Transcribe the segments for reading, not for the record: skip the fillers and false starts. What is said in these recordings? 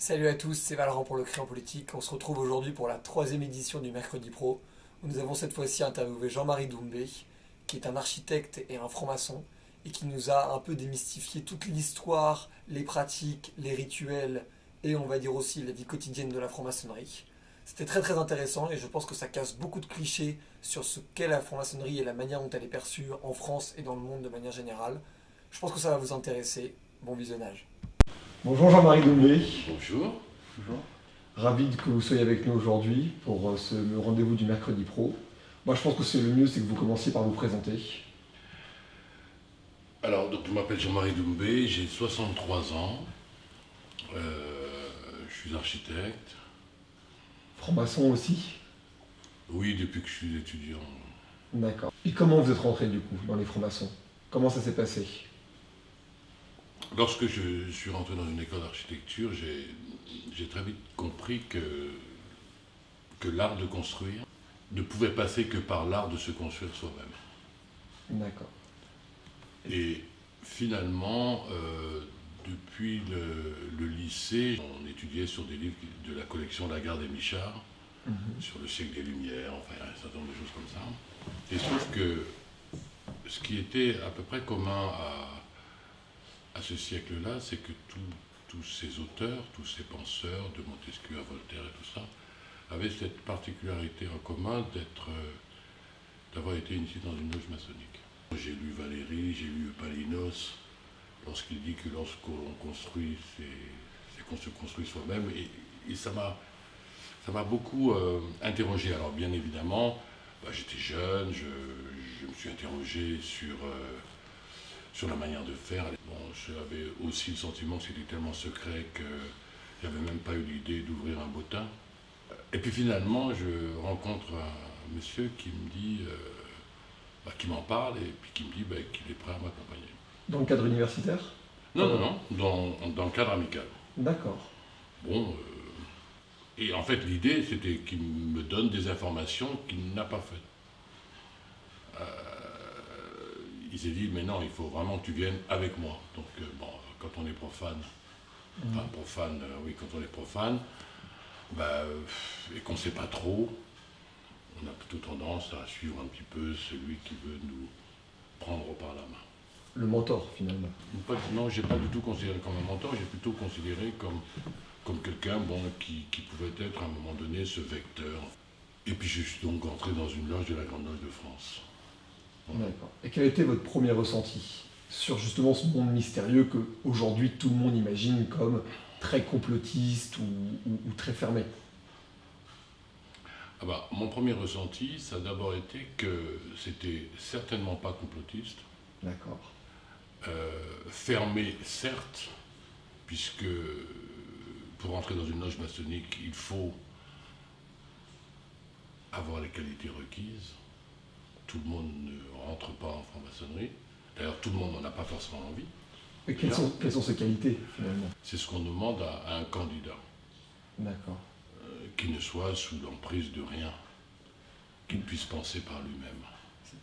Salut à tous, c'est Valorant pour le Créant Politique. On se retrouve aujourd'hui pour la troisième édition du Mercredi Pro, où nous avons cette fois-ci interviewé Jean-Marie Doumbé, qui est un architecte et un franc-maçon, et qui nous a un peu démystifié toute l'histoire, les pratiques, les rituels, et on va dire aussi la vie quotidienne de la franc-maçonnerie. C'était très très intéressant et je pense que ça casse beaucoup de clichés sur ce qu'est la franc-maçonnerie et la manière dont elle est perçue en France et dans le monde de manière générale. Je pense que ça va vous intéresser. Bon visionnage. Bonjour Jean-Marie Doumbé. Bonjour. Bonjour. Ravi que vous soyez avec nous aujourd'hui pour ce rendez-vous du Mercredi Pro. Moi, je pense que le mieux, c'est que vous commenciez par vous présenter. Alors, donc, je m'appelle Jean-Marie Doumbé, j'ai 63 ans, je suis architecte. Franc-maçon aussi? Oui, depuis que je suis étudiant. D'accord. Et comment vous êtes rentré du coup dans les francs-maçons? Comment ça s'est passé? Lorsque je suis rentré dans une école d'architecture, j'ai très vite compris que l'art de construire ne pouvait passer que par l'art de se construire soi-même. D'accord. Et finalement, depuis le lycée, on étudiait sur des livres de la collection Lagarde et Michard, sur le siècle des Lumières, enfin un certain nombre de choses comme ça. Et il se trouve que ce qui était à peu près commun à ce siècle-là, c'est que tous ces auteurs, tous ces penseurs, de Montesquieu à Voltaire et tout ça, avaient cette particularité en commun d'avoir été initiés dans une loge maçonnique. J'ai lu Valéry, j'ai lu Palinos, lorsqu'il dit que lorsqu'on construit, c'est qu'on se construit soi-même, et ça m'a beaucoup interrogé. Alors bien évidemment, j'étais jeune, je me suis interrogé sur la manière de faire. Bon, j'avais aussi le sentiment que c'était tellement secret que j'avais même pas eu l'idée d'ouvrir un bottin. Et puis finalement, je rencontre un monsieur qui me dit, qui m'en parle et puis qui me dit qu'il est prêt à m'accompagner. Dans le cadre universitaire? Non, dans le cadre amical. D'accord. Bon, et en fait l'idée c'était qu'il me donne des informations qu'il n'a pas faites. Il s'est dit, mais non, il faut vraiment que tu viennes avec moi. Donc, quand on est profane, enfin profane, oui, quand on est profane, et qu'on ne sait pas trop, on a plutôt tendance à suivre un petit peu celui qui veut nous prendre par la main. Le mentor, finalement. Non, je n'ai pas du tout considéré comme un mentor, j'ai plutôt considéré comme quelqu'un qui pouvait être à un moment donné ce vecteur. Et puis je suis donc entré dans une loge de la Grande Loge de France. D'accord. Et quel était votre premier ressenti sur justement ce monde mystérieux que aujourd'hui tout le monde imagine comme très complotiste ou très fermé? Mon premier ressenti, ça a d'abord été que c'était certainement pas complotiste. D'accord. Fermé, certes, puisque pour entrer dans une loge maçonnique, il faut avoir les qualités requises. Tout le monde ne rentre pas en franc-maçonnerie. D'ailleurs, tout le monde n'en a pas forcément envie. Et quelles sont ces qualités, finalement? C'est ce qu'on demande à un candidat. D'accord. Qui ne soit sous l'emprise de rien, qu'il puisse penser par lui-même.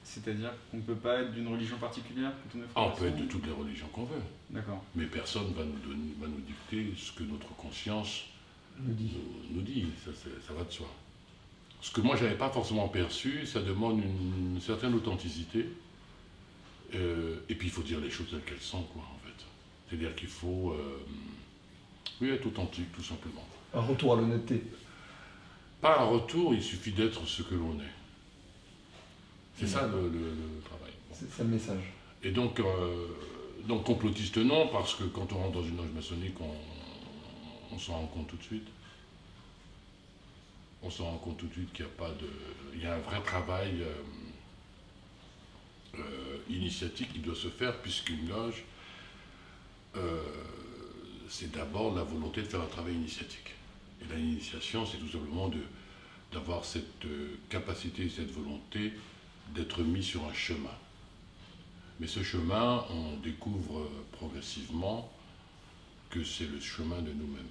C'est-à-dire qu'on ne peut pas être d'une religion particulière quand on est On franc-maçon? peut être de toutes les religions qu'on veut. D'accord. Mais personne va nous dicter ce que notre conscience nous dit. Ça va de soi. Ce que moi, je n'avais pas forcément perçu, ça demande une certaine authenticité. Et puis, il faut dire les choses telles qu'elles sont, quoi, en fait. C'est-à-dire qu'il faut être authentique, tout simplement. Un retour à l'honnêteté. Pas un retour, il suffit d'être ce que l'on est. C'est ça le travail. Bon. C'est ça le message. Et donc complotiste non, parce que quand on rentre dans une loge maçonnique, on s'en rend compte tout de suite. On s'en rend compte tout de suite qu'il n'y a pas de... Il y a un vrai travail initiatique qui doit se faire, puisqu'une loge, c'est d'abord la volonté de faire un travail initiatique. Et l'initiation, c'est tout simplement d'avoir cette capacité, cette volonté d'être mis sur un chemin. Mais ce chemin, on découvre progressivement que c'est le chemin de nous-mêmes.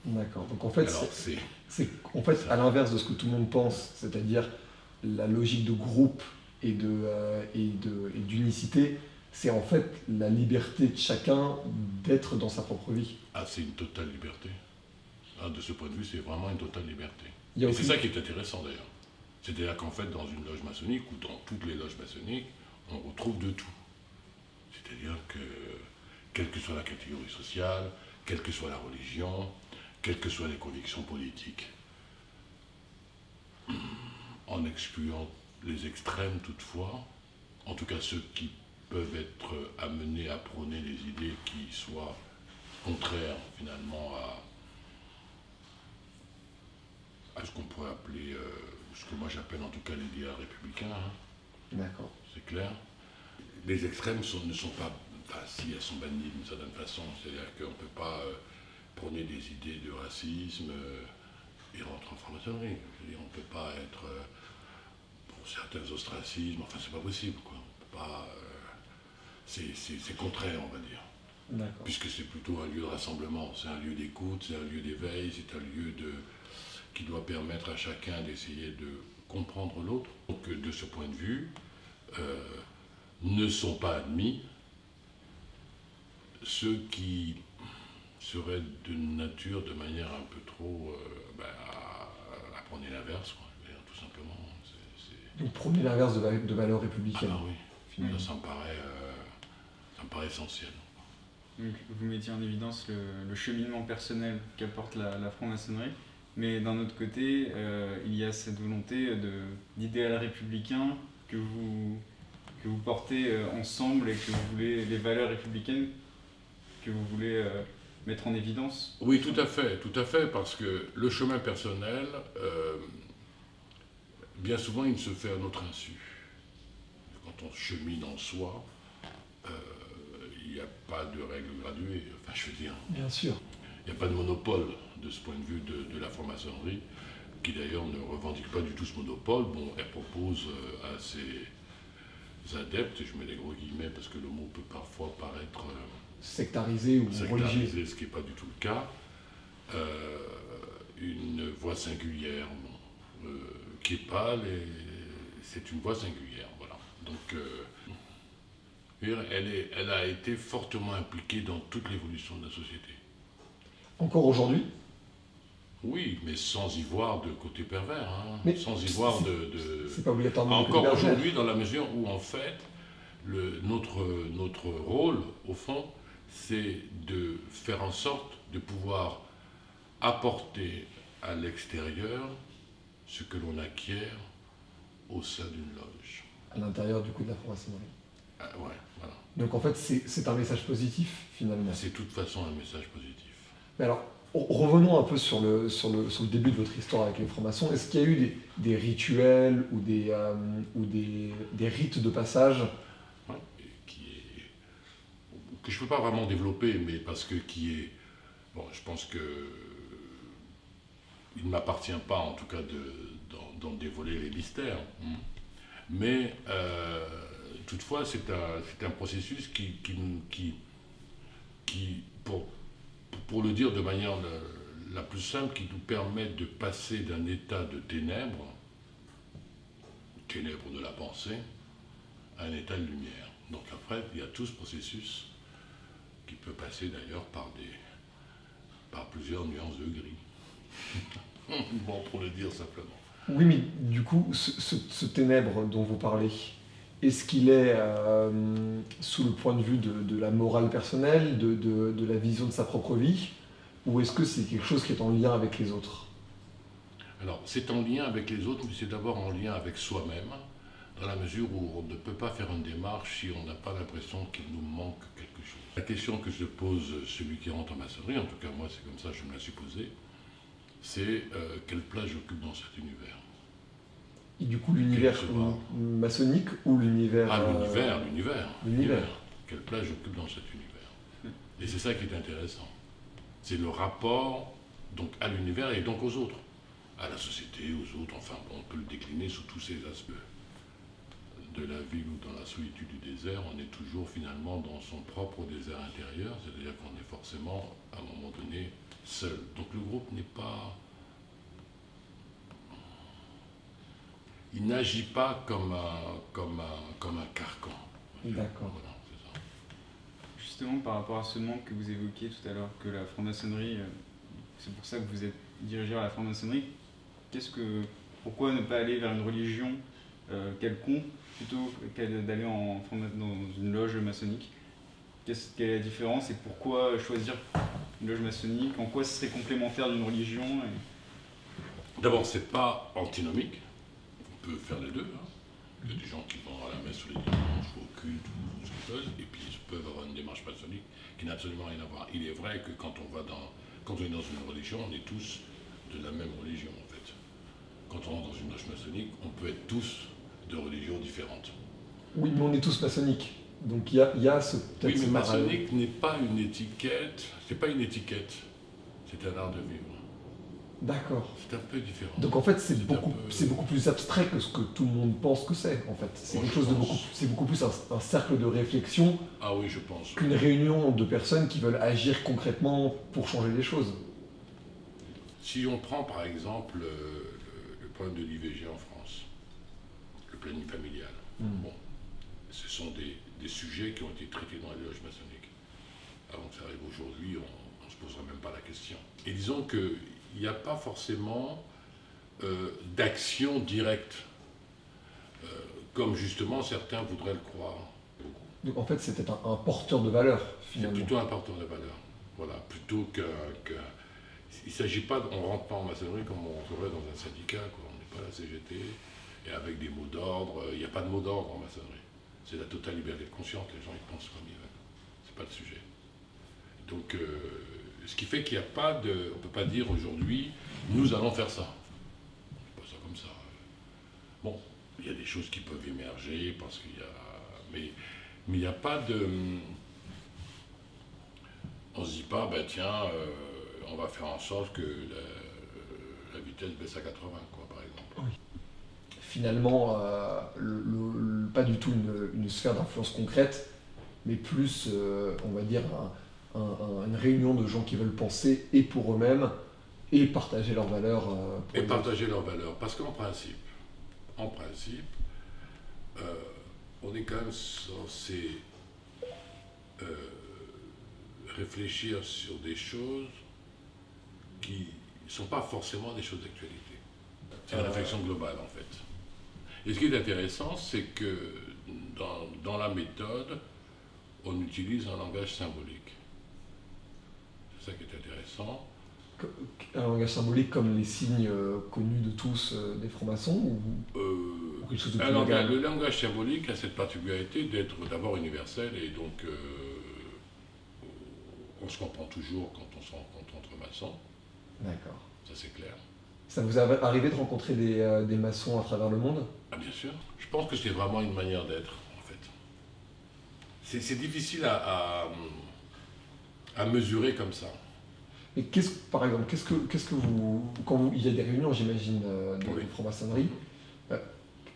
D'accord. Donc en fait, Alors, c'est à l'inverse de ce que tout le monde pense, c'est-à-dire la logique de groupe et d'unicité, c'est en fait la liberté de chacun d'être dans sa propre vie. Ah, c'est une totale liberté. Ah, de ce point de vue, c'est vraiment une totale liberté. Il y a Et c'est aucune- ça qui est intéressant d'ailleurs. C'est-à-dire qu'en fait, dans une loge maçonnique ou dans toutes les loges maçonniques, on retrouve de tout. C'est-à-dire que, quelle que soit la catégorie sociale, quelle que soit la religion, quelles que soient les convictions politiques, en excluant les extrêmes toutefois, en tout cas ceux qui peuvent être amenés à prôner des idées qui soient contraires finalement à ce qu'on pourrait appeler, ce que moi j'appelle en tout cas l'idéal républicain, hein, D'accord. c'est clair. Les extrêmes ne sont pas, enfin si elles sont bannies d'une certaine façon, c'est-à-dire qu'on ne peut pas prôner des idées de racisme et rentrer en franc-maçonnerie. Je veux dire, on ne peut pas être pour certains ostracismes, enfin c'est pas possible quoi. On peut pas, c'est contraire on va dire. D'accord. Puisque c'est plutôt un lieu de rassemblement, c'est un lieu d'écoute, c'est un lieu d'éveil, c'est un lieu qui doit permettre à chacun d'essayer de comprendre l'autre. Donc de ce point de vue, ne sont pas admis ceux qui seraient de nature, de manière un peu trop, à prendre l'inverse, quoi, je veux dire, tout simplement. Donc prôner l'inverse de valeurs Ah républicaines. bah oui, finalement. ça me paraît essentiel. Donc, vous mettiez en évidence le cheminement personnel qu'apporte la franc-maçonnerie, mais d'un autre côté, il y a cette volonté d'idéal républicain que vous portez ensemble et que vous voulez, les valeurs républicaines que vous voulez mettre en évidence. Oui, tout à fait, parce que le chemin personnel, bien souvent, il se fait à notre insu. Quand on chemine en soi, il n'y a pas de règles graduées. Enfin, je veux dire, Bien sûr. il n'y a pas de monopole de ce point de vue de la franc-maçonnerie, qui d'ailleurs ne revendique pas du tout ce monopole. Bon, elle propose à ses adeptes, et je mets des gros guillemets parce que le mot peut parfois paraître Sectarisé ou religieux. sectarisé, ce qui n'est pas du tout le cas, une voie singulière, bon, qui est pâle, et c'est une voie singulière, voilà. Donc, elle a été fortement impliquée dans toute l'évolution de la société. Encore aujourd'hui. Oui, mais sans y voir de côté pervers, hein, Mais sans y voir C'est pas obligatoirement du côté Encore pervers. aujourd'hui, dans la mesure où, en fait, notre rôle, au fond, c'est de faire en sorte de pouvoir apporter à l'extérieur ce que l'on acquiert au sein d'une loge. À l'intérieur du coup de la franc-maçonnerie. Ah, ouais, voilà. Donc en fait, c'est un message positif finalement. C'est de toute façon un message positif. Mais alors, revenons un peu sur le début de votre histoire avec les francs-maçons. Est-ce qu'il y a eu des rituels ou des rites de passage Ouais, que je ne peux pas vraiment développer, mais parce que bon, je pense que il ne m'appartient pas, en tout cas, d'en dévoiler les mystères. Mais toutefois, c'est un processus qui pour le dire de manière la plus simple, qui nous permet de passer d'un état de ténèbres de la pensée, à un état de lumière. Donc après, il y a tout ce processus qui peut passer d'ailleurs par plusieurs nuances de gris. Bon, pour le dire simplement. Oui, mais du coup, ce ténèbre dont vous parlez, est-ce qu'il est sous le point de vue de la morale personnelle, de la vision de sa propre vie, ou est-ce que c'est quelque chose qui est en lien avec les autres? Alors, c'est en lien avec les autres, mais c'est d'abord en lien avec soi-même, dans la mesure où on ne peut pas faire une démarche si on n'a pas l'impression qu'il nous manque quelque chose. La question que se pose celui qui rentre en maçonnerie, en tout cas moi c'est comme ça que je me la suis posée, c'est quelle place j'occupe dans cet univers. Et du coup, l'univers maçonnique ou l'univers... Ah, l'univers. L'univers. Quelle place j'occupe dans cet univers. Et c'est ça qui est intéressant. C'est le rapport donc, à l'univers et donc aux autres. À la société, aux autres, enfin, on peut le décliner sous tous ces aspects. De la ville ou dans la solitude du désert, on est toujours finalement dans son propre désert intérieur, c'est-à-dire qu'on est forcément, à un moment donné, seul. Donc le groupe n'est pas... Il n'agit pas comme un carcan. D'accord. Voilà, c'est ça. justement par rapport à ce manque que vous évoquiez tout à l'heure, que la franc-maçonnerie, c'est pour ça que vous êtes dirigé vers la franc-maçonnerie, pourquoi ne pas aller vers une religion quelconque plutôt d'aller dans une loge maçonnique? Quelle est la différence et pourquoi choisir une loge maçonnique? En quoi ce serait complémentaire d'une religion D'abord, c'est pas antinomique. On peut faire les deux. Hein. Il y a des gens qui vont à la messe tous les dimanches, au culte, ou ce qu'ils veulent, et puis ils peuvent avoir une démarche maçonnique qui n'a absolument rien à voir. Il est vrai que quand on est dans une religion, on est tous de la même religion, en fait. Quand on rentre dans une loge maçonnique, on peut être tous de religions différentes. Oui, mais on est tous maçonniques. Donc il y a peut-être oui, mais ce maçonnique n'est pas une étiquette. C'est pas une étiquette. C'est un art de vivre. D'accord. C'est un peu différent. Donc en fait, c'est beaucoup plus abstrait que ce que tout le monde pense que c'est, en fait. C'est quelque chose de c'est beaucoup plus un cercle de réflexion. Ah oui, je pense. Qu'une réunion de personnes qui veulent agir concrètement pour changer les choses. Si on prend par exemple le problème de l'IVG en France, le planning familial, bon, ce sont des sujets qui ont été traités dans les loges maçonniques. Avant que ça arrive aujourd'hui, on ne se poserait même pas la question. Et disons qu'il n'y a pas forcément d'action directe, comme justement certains voudraient le croire. Donc en fait, c'était un porteur de valeur, finalement. C'est plutôt un porteur de valeur. Voilà, plutôt que il ne s'agit pas, on ne rentre pas en maçonnerie comme on rentrerait dans un syndicat, quoi. On n'est pas à la CGT, et avec des mots d'ordre. Il n'y a pas de mots d'ordre en maçonnerie. C'est la totale liberté de conscience, les gens ils pensent comme ils veulent. C'est pas le sujet. Donc, ce qui fait qu'il n'y a pas de. On ne peut pas dire aujourd'hui, nous allons faire ça. C'est pas ça comme ça. Bon, il y a des choses qui peuvent émerger, parce qu'il y a. Mais il n'y a pas de. On ne se dit pas, ben tiens, on va faire en sorte que la vitesse baisse à 80, quoi, par exemple. Oui. Finalement, pas du tout une sphère d'influence concrète, mais plus, on va dire, une réunion de gens qui veulent penser et pour eux-mêmes et partager leurs valeurs. Et partager leurs valeurs, parce qu'en principe, on est quand même censé réfléchir sur des choses qui ne sont pas forcément des choses d'actualité. C'est une réflexion globale, en fait. Et ce qui est intéressant, c'est que dans la méthode, on utilise un langage symbolique. C'est ça qui est intéressant. Un langage symbolique comme les signes connus de tous des francs-maçons ou quelque chose de plus légal. Le langage symbolique a cette particularité d'être d'abord universel et donc on se comprend toujours quand on se rencontre entre maçons. D'accord. Ça c'est clair. Ça vous est arrivé de rencontrer des maçons à travers le monde? Ah bien sûr. Je pense que c'est vraiment une manière d'être en fait. C'est difficile à mesurer comme ça. Et par exemple, qu'est-ce que vous, il y a des réunions, j'imagine, de franc-maçonnerie,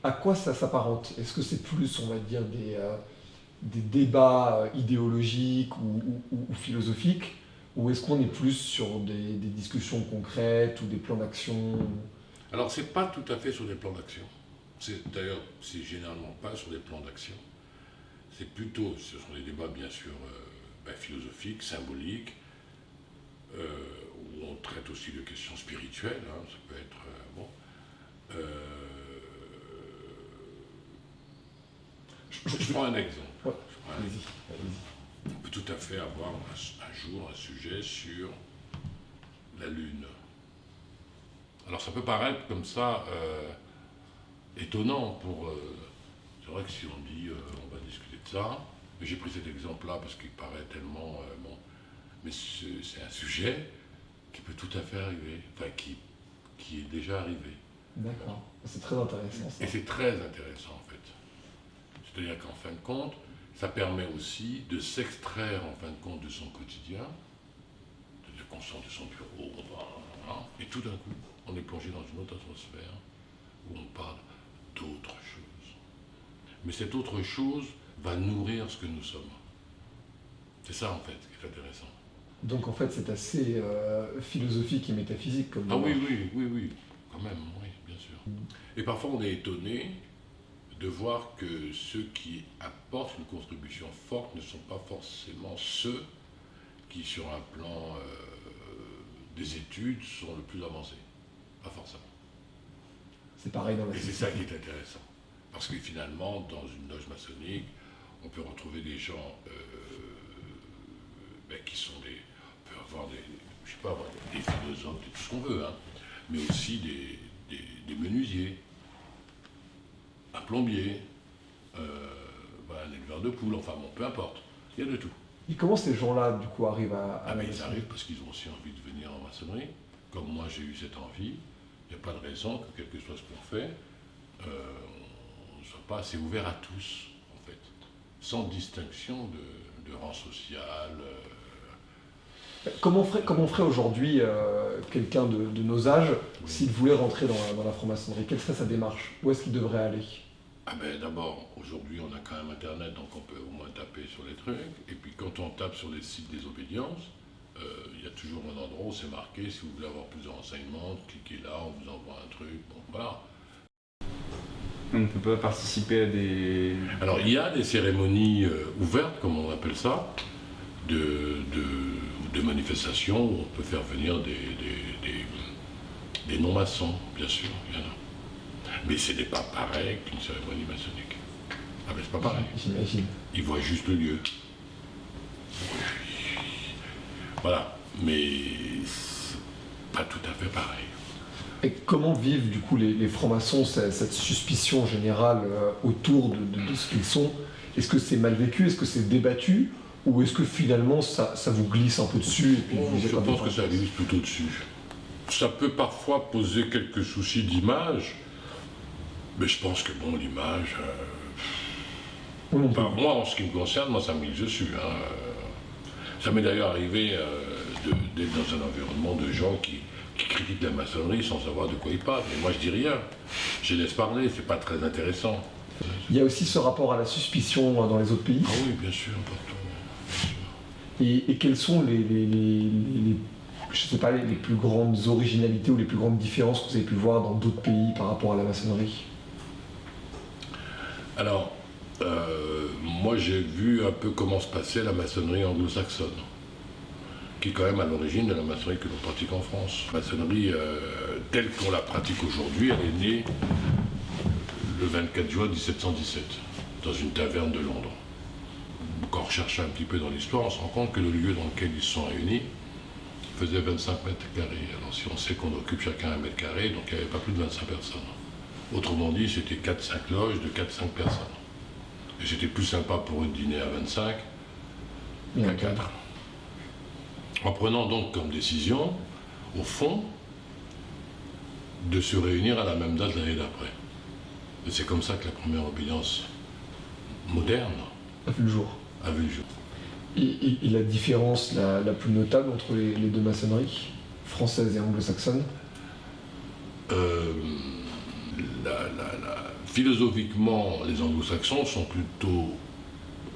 à quoi ça s'apparente? Est-ce que c'est plus, on va dire, des débats idéologiques ou philosophiques, ou est-ce qu'on est plus sur des discussions concrètes ou des plans d'action? Alors, c'est pas tout à fait sur des plans d'action. D'ailleurs, c'est généralement pas sur des plans d'action. C'est plutôt, ce sont des débats bien sûr philosophiques, symboliques, où on traite aussi de questions spirituelles, hein, ça peut être je prends un exemple. Ouais. On peut tout à fait avoir un jour un sujet sur la Lune. Alors ça peut paraître comme ça étonnant pour... c'est vrai que si on dit on va discuter de ça, mais j'ai pris cet exemple-là parce qu'il paraît tellement... bon, mais c'est un sujet qui peut tout à fait arriver, enfin qui est déjà arrivé. D'accord, c'est très intéressant ça. Et c'est très intéressant en fait. C'est-à-dire qu'en fin de compte, ça permet aussi de s'extraire en fin de compte de son quotidien, c'est-à-dire qu'on sort de son bureau, et tout d'un coup, on est plongé dans une autre atmosphère où on parle d'autre chose. Mais cette autre chose va nourrir ce que nous sommes. C'est ça en fait qui est intéressant. Donc en fait c'est assez philosophique et métaphysique comme oui, quand même, oui, bien sûr. Et parfois on est étonné de voir que ceux qui apportent une contribution forte ne sont pas forcément ceux qui, sur un plan des études, sont le plus avancés. Pas forcément. C'est pareil dans la Et c'est société. ça qui est intéressant. Parce que finalement, dans une loge maçonnique, on peut retrouver des gens qui sont des... On peut avoir des... Je sais pas, des philosophes, tout ce qu'on veut, hein, mais aussi des menuisiers, un plombier, un éleveur de poules, enfin bon, peu importe. Il y a de tout. Et comment ces gens-là, du coup, arrivent à la Ils maçonnerie? arrivent parce qu'ils ont aussi envie de venir en maçonnerie. Comme moi, j'ai eu cette envie. Il n'y a pas de raison que, quel que soit ce qu'on fait, on ne soit pas assez ouvert à tous, en fait. Sans distinction de rang social. Comment ferait aujourd'hui quelqu'un de nos âges Oui. s'il voulait rentrer dans la franc-maçonnerie? Quelle serait sa démarche? Où est-ce qu'il devrait aller? D'abord, aujourd'hui, on a quand même Internet, donc on peut au moins taper sur les trucs. Et puis quand on tape sur les sites des obédiences, il y a toujours un endroit où c'est marqué, si vous voulez avoir plus de renseignements, cliquez là, on vous envoie un truc, bon voilà. On ne peut pas participer à des... Alors il y a des cérémonies ouvertes, comme on appelle ça, de manifestations où on peut faire venir des non-maçons, bien sûr, il y en a. Mais ce n'est pas pareil qu'une cérémonie maçonnique. Ah ben c'est pas pareil. J'imagine. Ils voient juste le lieu. Voilà, mais c'est pas tout à fait pareil. Et comment vivent du coup les francs-maçons cette suspicion générale autour de ce qu'ils sont? Est-ce que c'est mal vécu? Est-ce que c'est débattu? Ou est-ce que finalement ça vous glisse un peu dessus et puis vous êtes Je un peu pense que ça confiance? glisse plutôt dessus. Ça peut parfois poser quelques soucis d'image, mais je pense que bon, l'image... Oui, on peut. Enfin, moi, en ce qui me concerne, moi, ça me glisse dessus. Hein. Ça m'est d'ailleurs arrivé d'être dans un environnement de gens qui critiquent la maçonnerie sans savoir de quoi ils parlent. Et moi, je dis rien. Je les laisse parler, c'est pas très intéressant. Il y a aussi ce rapport à la suspicion dans les autres pays. Ah oui, bien sûr, partout. Et quelles sont je sais pas, les plus grandes originalités ou les plus grandes différences que vous avez pu voir dans d'autres pays par rapport à la maçonnerie? Alors, moi j'ai vu un peu comment se passait la maçonnerie anglo-saxonne, qui est quand même à l'origine de la maçonnerie que l'on pratique en France. La maçonnerie telle qu'on la pratique aujourd'hui, elle est née le 24 juin 1717, dans une taverne de Londres. Quand on recherche un petit peu dans l'histoire, on se rend compte que le lieu dans lequel ils se sont réunis faisait 25 mètres carrés. Alors si on sait qu'on occupe chacun un mètre carré, donc il n'y avait pas plus de 25 personnes. Autrement dit, c'était 4-5 loges de 4-5 personnes. Et c'était plus sympa pour eux de dîner à 25 qu'à 4. En prenant donc comme décision, au fond, de se réunir à la même date l'année d'après. Et c'est comme ça que la première obédience moderne A vu le jour. a vu le jour. Et la différence la plus notable entre les deux maçonneries, française et anglo-saxonne? Philosophiquement, les anglo-saxons sont plutôt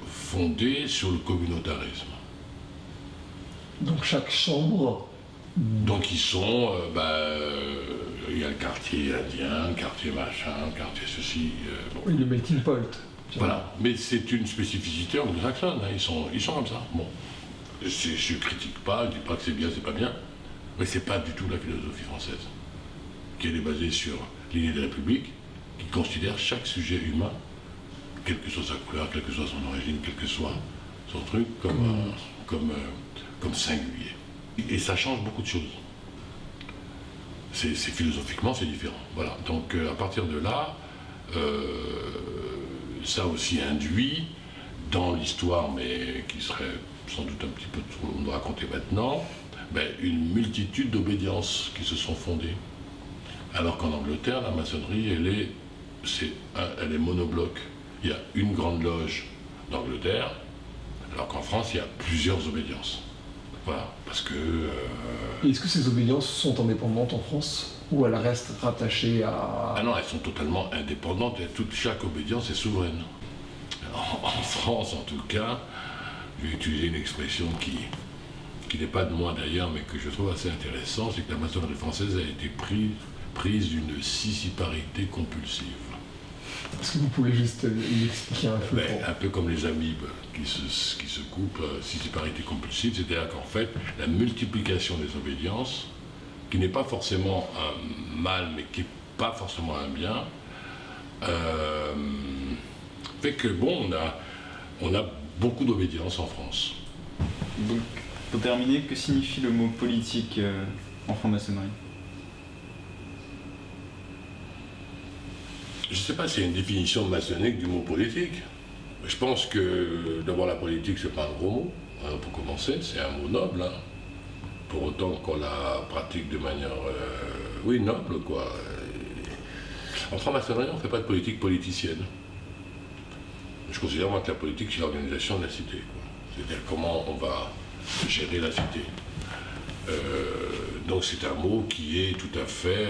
fondés sur le communautarisme. Donc chaque chambre... Donc ils sont, il y a le quartier indien, le quartier machin, le quartier ceci. Bon. Oui, le melting pot. Voilà, mais c'est une spécificité anglo-saxonne, hein. Ils sont comme ça. Bon, je ne critique pas, je ne dis pas que c'est bien, c'est pas bien, mais c'est pas du tout la philosophie française, qui elle est basée sur l'idée de république, qui considère chaque sujet humain, quelle que soit sa couleur, quelle que soit son origine, quel que soit son truc, comme singulier. Et ça change beaucoup de choses. Philosophiquement, c'est différent. Voilà. Donc à partir de là, ça aussi induit dans l'histoire, mais qui serait sans doute un petit peu trop long de raconter maintenant, une multitude d'obédiences qui se sont fondées. Alors qu'en Angleterre, la maçonnerie, elle est monobloc. Il y a une grande loge d'Angleterre, alors qu'en France, il y a plusieurs obédiences. Voilà, parce que... Et est-ce que ces obédiences sont indépendantes en France? Ou elles restent rattachées à... Ah non, elles sont totalement indépendantes et chaque obédience est souveraine. En France, en tout cas, je vais utiliser une expression qui n'est pas de moi d'ailleurs, mais que je trouve assez intéressante, c'est que la maçonnerie française a été prise d'une sissiparité compulsive. Est-ce que vous pouvez juste l'expliquer un peu Un peu comme les amibes qui se coupent, scissiparité compulsive, c'est-à-dire qu'en fait, la multiplication des obédiences, qui n'est pas forcément un mal, mais qui n'est pas forcément un bien, fait que bon, on a beaucoup d'obédience en France. Donc, pour terminer, que signifie le mot politique en franc-maçonnerie? Je ne sais pas s'il y a une définition maçonnique du mot politique. Je pense que d'abord la politique, c'est pas un gros mot, hein, pour commencer, c'est un mot noble. Hein. Pour autant qu'on la pratique de manière, noble, quoi. En franc-maçonnerie, on ne fait pas de politique politicienne. Je considère moi que la politique, c'est l'organisation de la cité. C'est-à-dire comment on va gérer la cité. Donc c'est un mot qui est tout à fait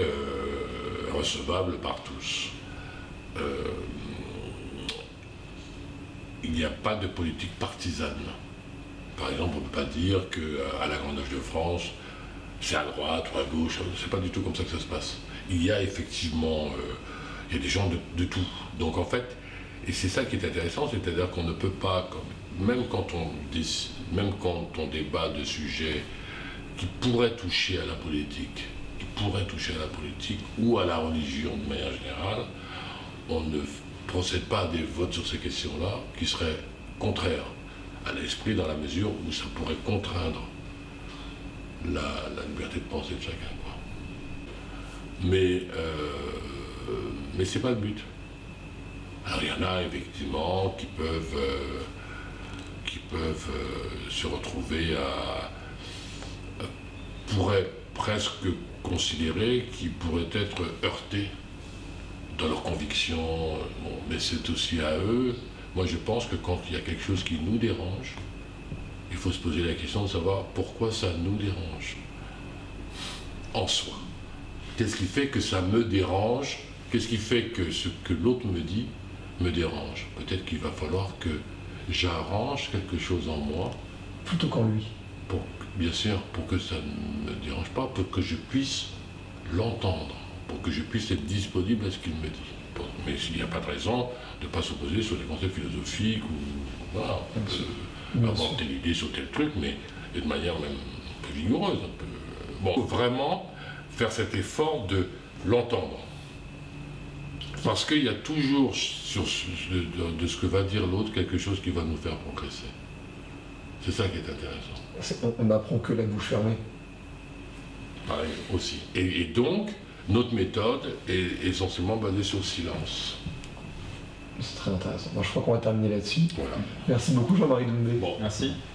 recevable par tous. Il n'y a pas de politique partisane. Par exemple, on ne peut pas dire qu'à la Grande Loge de France, c'est à droite ou à gauche, c'est pas du tout comme ça que ça se passe. Il y a effectivement, il y a des gens de tout. Donc en fait, et c'est ça qui est intéressant, c'est-à-dire qu'on ne peut pas, même quand on débat de sujets qui pourraient toucher à la politique, ou à la religion de manière générale, on ne procède pas à des votes sur ces questions-là qui seraient contraires à l'esprit dans la mesure où ça pourrait contraindre la liberté de penser de chacun. Quoi. Mais c'est pas le but. Alors il y en a effectivement qui peuvent se retrouver pourraient presque considérer qu'ils pourraient être heurtés dans leurs convictions, mais c'est aussi à eux. Moi je pense que quand il y a quelque chose qui nous dérange, il faut se poser la question de savoir pourquoi ça nous dérange en soi. Qu'est-ce qui fait que ça me dérange? Qu'est-ce qui fait que ce que l'autre me dit me dérange? Peut-être qu'il va falloir que j'arrange quelque chose en moi. Plutôt qu'en lui. Bien sûr, pour que ça ne me dérange pas, pour que je puisse l'entendre, pour que je puisse être disponible à ce qu'il me dit. Mais s'il n'y a pas de raison de ne pas s'opposer sur des concepts philosophiques ou voilà, on peut avoir telle idée sur tel truc, mais de manière même un peu vigoureuse. Bon, vraiment faire cet effort de l'entendre. Parce qu'il y a toujours de ce que va dire l'autre quelque chose qui va nous faire progresser. C'est ça qui est intéressant. On n'apprend que la bouche fermée. Pareil, aussi. Et donc, notre méthode est essentiellement basée sur le silence. C'est très intéressant. Moi, je crois qu'on va terminer là-dessus. Voilà. Merci beaucoup Jean-Marie Doumbé. Bon. Merci.